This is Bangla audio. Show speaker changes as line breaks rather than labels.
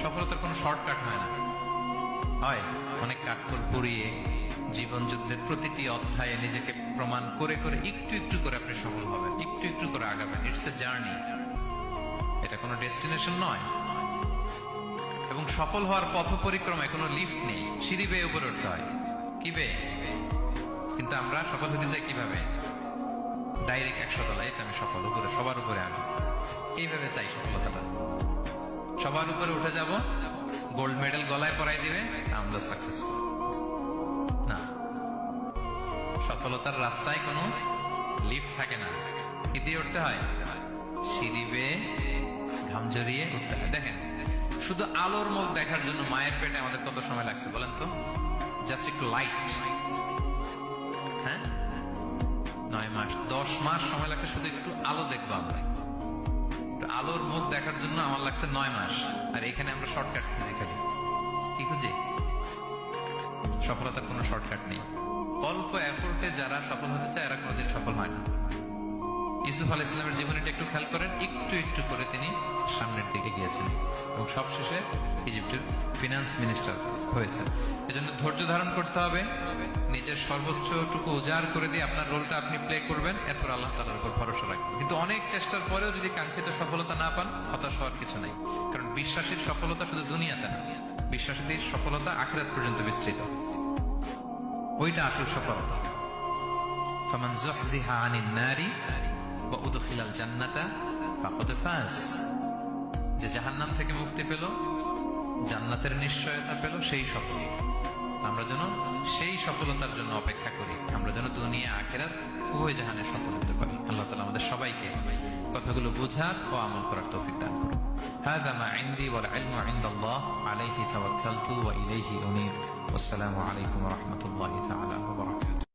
সফলতার কোনো শর্টকাট হয় না, হয় অনেক কাঠখড় পুড়িয়ে জীবন যুদ্ধের প্রতিটি অধ্যায়ে নিজেকে প্রমাণ করে করে একটু একটু করে আপনি সফল হবেন, একটু একটু করে আগাবেন। ইটস এ জার্নি, এটা কোনো ডেস্টিনেশন নয়। এবং সফল হওয়ার পথ পরিক্রমায় কোনো লিফট নেই, সিঁড়ি বেয়ে উপরে উঠতে হয়। কি বেয়ে? কিন্তু আমরা সফল হতে চাই কিভাবে? ডাইরেক্ট 100 তলায় আমি সফল, উপরে সবার উপরে আমি, এইভাবে চাই সফলতাটা। সবার উপরে উঠে যাব, গোল্ড মেডেল গলায় পরাই দিবে, আমরা সাকসেসফুল না। সফলতার রাস্তায় কোনো লিফট থাকে না, কি দিয়ে উঠতে হয়? সিঁড়ি বেয়ে ঘাম জড়িয়ে উঠতে হয়। দেখেন, শুধু আলোর মুখ দেখার জন্য মায়ের পেটে আমাদের কত সময় লাগছে বলেন তো? জাস্ট একটু লাইট, হ্যাঁ 9 মাস 10 মাস সময় লাগছে শুধু একটু আলো দেখবো আমরা। একটু আলোর মুখ দেখার জন্য আমার লাগছে 9 মাস। আর এখানে আমরা শর্টকাট খুঁজে খালি, কি খুঁজি? সফলতার কোনো শর্টকাট নেই। অল্প এফোর্টে যারা সফল হতে চায় এরা কোনোদিন সফল হয় না। ইউসুফ আলাইহিস সালামের জীবনীটা একটু খেয়াল করেন, একটু একটু করে তিনি সামনের দিকে গিয়েছেন এবং সবশেষে ইজিপ্টের ফিনান্স মিনিস্টার হয়েছেন। এজন্য ধৈর্য ধারণ করতে হবে, নিজের সর্বোচ্চটুকু উজাড় করে দিয়ে আপনার রোলটা আপনি প্লে করবেন, এরপর আল্লাহ তাআলার উপর ভরসা রাখবেন। কিন্তু অনেক চেষ্টার পরেও যদি কাঙ্ক্ষিত সফলতা না পান, হতাশ হওয়ার কিছু নাই। কারণ বিশ্বাসীর সফলতা শুধু দুনিয়াতে না, বিশ্বাসীদের সফলতা আখিরাত পর্যন্ত বিস্তৃত। ওইটা আসল সফলতা। ফামান যুহজিহা আনিন নারি ওয়া উদখিলাল জান্নাতা ফাকাদ ফাজ। যে জাহান্নাম থেকে মুক্তি পেল, জান্নাতের নিশ্চয়তা পেল, সেই সফল। আমরা যেন সেই সফলতার জন্য অপেক্ষা করি, আমরা যেন দুনিয়া আখিরাত উভয় জাহানে সফল হতে পারি। আল্লাহ তাআলা আমাদের সবাইকে কথাগুলো বোঝার ও আমল করার তৌফিক দান করুন। হাযা মা ইনদি ওয়াল ইলমু ইনদাল্লাহ আলাইহি তাওয়াক্কালতু ওয়া ইলাইহি উনীব। ওয়াসসালামু আলাইকুম ওয়া রাহমাতুল্লাহি তাআলা ওয়া বারাকাতুহু।